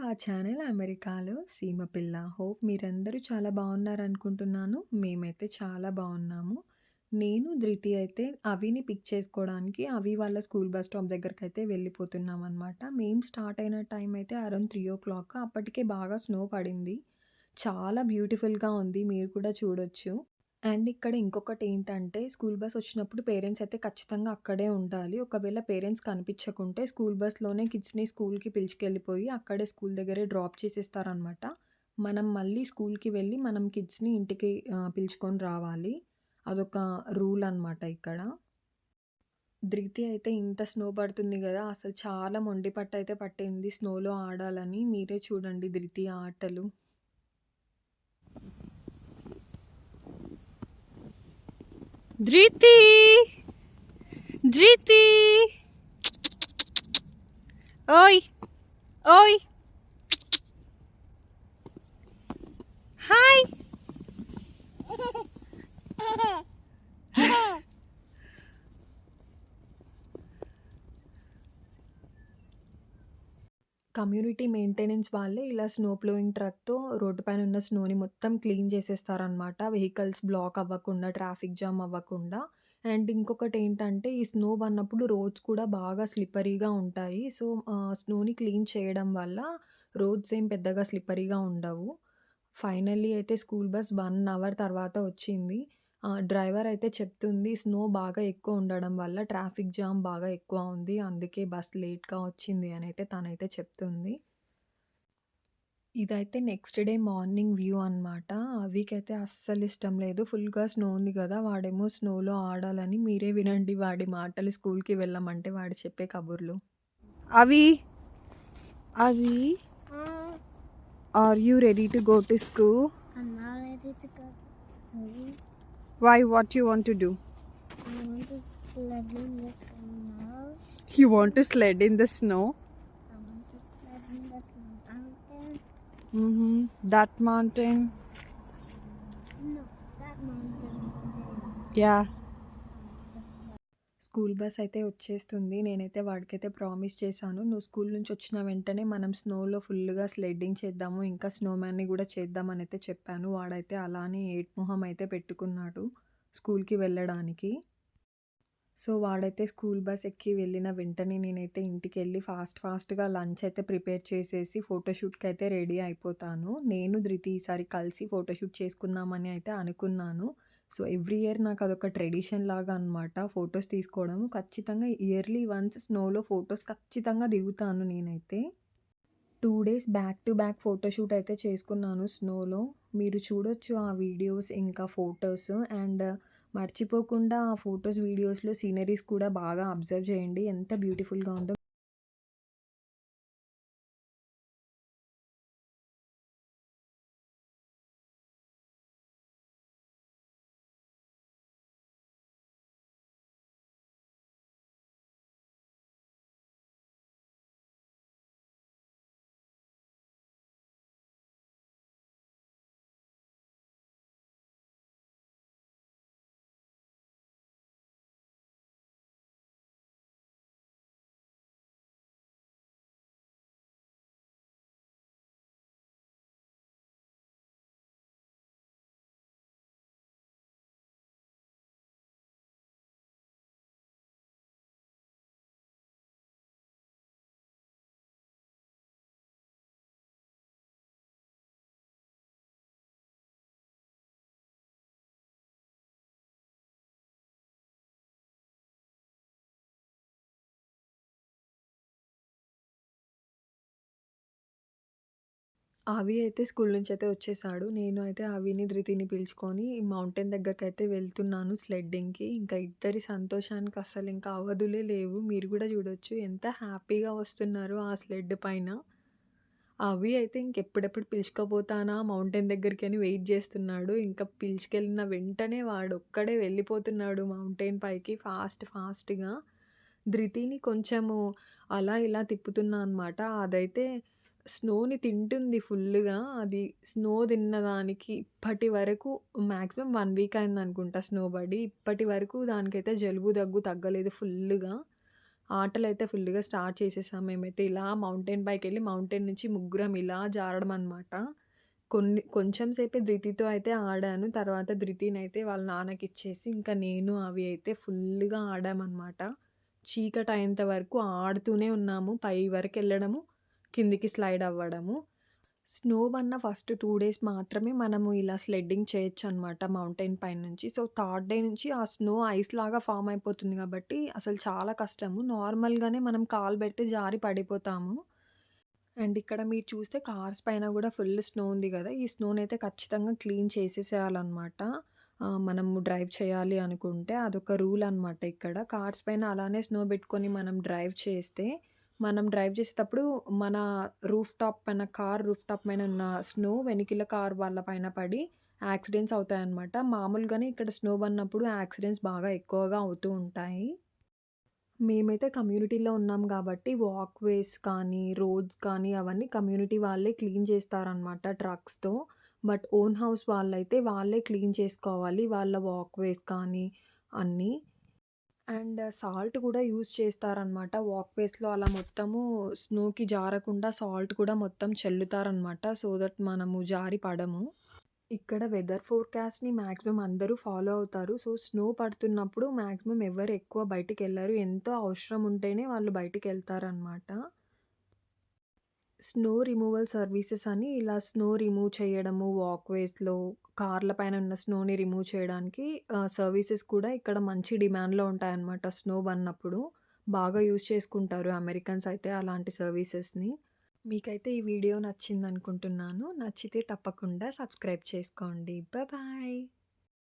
ఆ ఛానల్ అమెరికాలో సీమ పిల్ల. హోప్ మీరందరూ చాలా బాగున్నారనుకుంటున్నాను. మేమైతే చాలా బాగున్నాము. నేను, ధృతి అయితే అవిని పిక్ చేసుకోవడానికి అవి వాళ్ళ స్కూల్ బస్ స్టాప్ దగ్గరకైతే వెళ్ళిపోతున్నామనమాట. మేము స్టార్ట్ అయిన టైం అయితే అరౌండ్ 3:00. అప్పటికే బాగా స్నో పడింది. చాలా బ్యూటిఫుల్‌గా ఉంది. మీరు కూడా చూడొచ్చు. అండ్ ఇక్కడ ఇంకొకటేంటంటే, స్కూల్ బస్ వచ్చినప్పుడు పేరెంట్స్ అయితే ఖచ్చితంగా అక్కడే ఉండాలి. ఒకవేళ పేరెంట్స్ కనిపించకుంటే స్కూల్ బస్‌లోనే కిడ్స్‌ని స్కూల్‌కి పిలుచుకెళ్ళిపోయి, అక్కడే స్కూల్ దగ్గరే డ్రాప్ చేసేస్తారనమాట. మనం మళ్ళీ స్కూల్‌కి వెళ్ళి, మనం కిడ్స్‌ని ఇంటికి పిలుచుకొని రావాలి. అదొక రూల్ అనమాట ఇక్కడ. ధృతి అయితే ఇంత స్నో పడుతుంది గదా! అసలు చాలా మొండి పట్టయితే పట్టింది స్నోలో ఆడాలని. మీరే చూడండి ధృతి ఆటలు. ధృతి! ధృతి! ఓయ్! ఓయ్! హాయ్! కమ్యూనిటీ మెయింటెనెన్స్ వాళ్ళే ఇలా స్నో ప్లోయింగ్ ట్రక్‌తో రోడ్డు పైన ఉన్న స్నోని మొత్తం క్లీన్ చేసేస్తారనమాట. వెహికల్స్ బ్లాక్ అవ్వకుండా, ట్రాఫిక్ జామ్ అవ్వకుండా. అండ్ ఇంకొకటేంటంటే, ఈ స్నో పడినప్పుడు రోడ్స్ కూడా బాగా స్లిప్పరీగా ఉంటాయి. సో, స్నోని క్లీన్ చేయడం వల్ల రోడ్స్ ఏం పెద్దగా స్లిప్పరీగా ఉండవు. ఫైనల్లీ అయితే స్కూల్ బస్ 1 అవర్ తర్వాత వచ్చింది. డ్రైవర్ అయితే చెప్తుంది, స్నో బాగా ఎక్కువ ఉండడం వల్ల ట్రాఫిక్ జామ్ బాగా ఎక్కువ ఉంది. అందుకే బస్ లేట్‌గా వచ్చింది అనైతే తనైతే చెప్తుంది. ఇదైతే నెక్స్ట్ డే మార్నింగ్ వ్యూ అనమాట. అవికైతే అస్సలు ఇష్టం లేదు. ఫుల్‌గా స్నో ఉంది గదా! వాడేమో స్నోలో ఆడాలని. మీరే వినండి వాడి మాటలు, స్కూల్‌కి వెళ్ళమంటే వాడు చెప్పే కబుర్లు. అవి, అవి are you ready to go to school? I'm not ready to go to school. Why what you want to do? I want to sled in the snow. You want to sled in the snow? I want to sled in the snow mountain. Mm-hmm. That mountain. No, that mountain. Yeah. School bus అయితే వచ్చేస్తుంది. నేనైతే వాడికైతే promise చేశాను. నువ్వు school నుంచి వచ్చిన వెంటనే మనం స్నోలో ఫుల్‌గా స్లెడ్డింగ్ చేద్దాము. ఇంకా స్నోమ్యాన్‌ని గూడా చేద్దామనైతే చెప్పాను. వాడైతే అలానే ఏడ్మొహం అయితే పెట్టుకున్నాడు స్కూల్‌కి వెళ్ళడానికి. సో, వాడైతే స్కూల్ బస్ ఎక్కి వెళ్ళిన వెంటనే నేనైతే ఇంటికెళ్ళి ఫాస్ట్‌గా లంచ్ అయితే ప్రిపేర్ చేసేసి ఫోటోషూట్‌కైతే రెడీ అయిపోతాను. నేను, ధృతి ఈసారి కలిసి ఫోటోషూట్ చేసుకుందామని అయితే అనుకున్నాను. సో, ఎవ్రీ ఇయర్ నాకదొక ట్రెడిషన్ లాగా అనమాట ఫోటోస్ తీసుకోవడం. ఖచ్చితంగా ఇయర్లీ వన్స్ స్నోలో ఫోటోస్ ఖచ్చితంగా దిగుతాను నేనైతే. 2 days back to back photoshoot అయితే చేసుకున్నాను స్నోలో. మీరు చూడొచ్చు ఆ వీడియోస్ ఇంకా ఫోటోస్. అండ్ మర్చిపోకుండా ఆ ఫోటోస్, వీడియోస్‌లో సీనరీస్ కూడా బాగా అబ్జర్వ్ చేయండి. ఎంత బ్యూటిఫుల్‌గా ఉందో. అవి అయితే స్కూల్ నుంచయితే వచ్చేసాడు. నేను అయితే అవిని, ధృతిని పిలుచుకొని మౌంటైన్ దగ్గరకైతే వెళ్తున్నాను స్లెడ్డింగ్‌కి. ఇంకా ఇద్దరి సంతోషానికి అస్సలింక అవధులే లేవు. మీరు గూడా చూడొచ్చు ఎంత హ్యాపీగా వస్తున్నారో ఆ స్లెడ్ పైన. అవి అయితే ఇంకెప్పుడెప్పుడు పిలుచుకపోతానా మౌంటైన్ దగ్గరికి అని వెయిట్ జేస్తున్నాడు. ఇంకా పిలుచుకెళ్ళిన వెంటనే వాడొక్కడే వెళ్ళిపోతున్నాడు మౌంటైన్ పైకి ఫాస్ట్‌గా. ధృతిని కొంచెము అలా ఇలా తిప్పుతున్నా అనమాట. అదైతే స్నోని తింటుంది ఫుల్లుగా. అది స్నో తిన్నదానికి ఇప్పటి వరకు మాక్సిమం 1 వీక్ అయిందనుకుంటా స్నో పడి. ఇప్పటి వరకు దానికైతే జలుబు, దగ్గు తగ్గలేదు ఫుల్లుగా. ఆటలైతే ఫుల్‌గా స్టార్ట్ చేసేసాం. మేమైతే ఇలా మౌంటైన్ పైకెళ్ళి మౌంటైన్ నుంచి ముగ్గురం ఇలా జారడం అనమాట. కొంచెం సేపే ధృతితో అయితే ఆడాను. తర్వాత ధృతినైతే వాళ్ళ నాన్నకిచ్చేసి ఇంకా నేను అవి అయితే ఫుల్‌గా ఆడామనమాట. చీకటయ్యేంత వరకు ఆడుతూనే ఉన్నాము. పై వరకెళ్ళడము, కిందికి స్లైడ్ అవ్వడము. స్నో పడిన ఫస్ట్ 2 డేస్ మాత్రమే మనము ఇలా స్లెడ్డింగ్ చేయొచ్చనమాట మౌంటైన్ పైనుంచి. సో, థర్డ్ డే నుంచి ఆ స్నో ఐస్‌లాగా ఫార్మ్ అయిపోతుంది గాబట్టి అసలు చాలా కష్టము. నార్మల్‌గానే మనం కాలు పెడితే జారి పడిపోతాము. అండ్ ఇక్కడ మీరు చూస్తే కార్స్ పైన గూడా ఫుల్ స్నో ఉంది గదా! ఈ స్నోనైతే ఖచ్చితంగా క్లీన్ చేసేసేయాలనమాట. మనము డ్రైవ్ చేయాలి అనుకుంటే అదొక రూల్ అనమాట ఇక్కడ. కార్స్ పైన అలానే స్నో బెట్టుకొని మనం డ్రైవ్ చేస్తే, మనం డ్రైవ్ చేసేటప్పుడు మన కార్ రూఫ్ టాప్ పైన ఉన్న స్నో వెనకాల కార్ వాళ్ళ పైన పడి యాక్సిడెంట్స్ అవుతాయన్నమాట. మామూలుగానే ఇక్కడ స్నో పడినప్పుడు యాక్సిడెంట్స్ బాగా ఎక్కువగా అవుతూ ఉంటాయి. మేమైతే కమ్యూనిటీలో ఉన్నాం గాబట్టి వాక్‌వేస్ కానీ, రోడ్స్ కానీ అవన్నీ కమ్యూనిటీ వాళ్ళే క్లీన్ చేస్తారనమాట ట్రక్స్‌తో. బట్ ఓన్ హౌస్ వాళ్ళైతే వాళ్ళే క్లీన్ చేసుకోవాలి. వాళ్ళ వాక్‌వేస్ కానీ అన్నీ. అండ్ సాల్ట్ కూడా యూజ్ చేస్తారనమాట. వాక్‌వేస్‌లో అలా మొత్తము స్నోకి జారకుండా సాల్ట్ కూడా మొత్తం చల్లుతారనమాట. సో దట్ మనము జారి పడము. ఇక్కడ వెదర్ ఫోర్‌కాస్ట్‌ని మాక్సిమం అందరూ ఫాలో అవుతారు. సో, స్నో పడుతున్నప్పుడు మాక్సిమం ఎవరు ఎక్కువ బయటికెళ్లరు. ఎంతో అవసరం ఉంటేనే వాళ్ళు బయటికెళ్తారనమాట. స్నో రిమూవల్ సర్వీసెస్ అని ఇలా స్నో రిమూవ్ చేయడము వాక్‌వేస్‌లో, కార్ల పైన ఉన్న స్నోని రిమూవ్ చేయడానికి సర్వీసెస్ కూడా ఇక్కడ మంచి డిమాండ్‌లో ఉంటాయన్నమాట. స్నో పడినప్పుడు. బాగా యూజ్ చేసుకుంటారు అమెరికన్స్ అయితే అలాంటి సర్వీసెస్‌ని. మీకైతే ఈ వీడియో నచ్చిందనుకుంటున్నాను. నచ్చితే తప్పకుండా సబ్స్క్రైబ్ చేసుకోండి. బాయ్.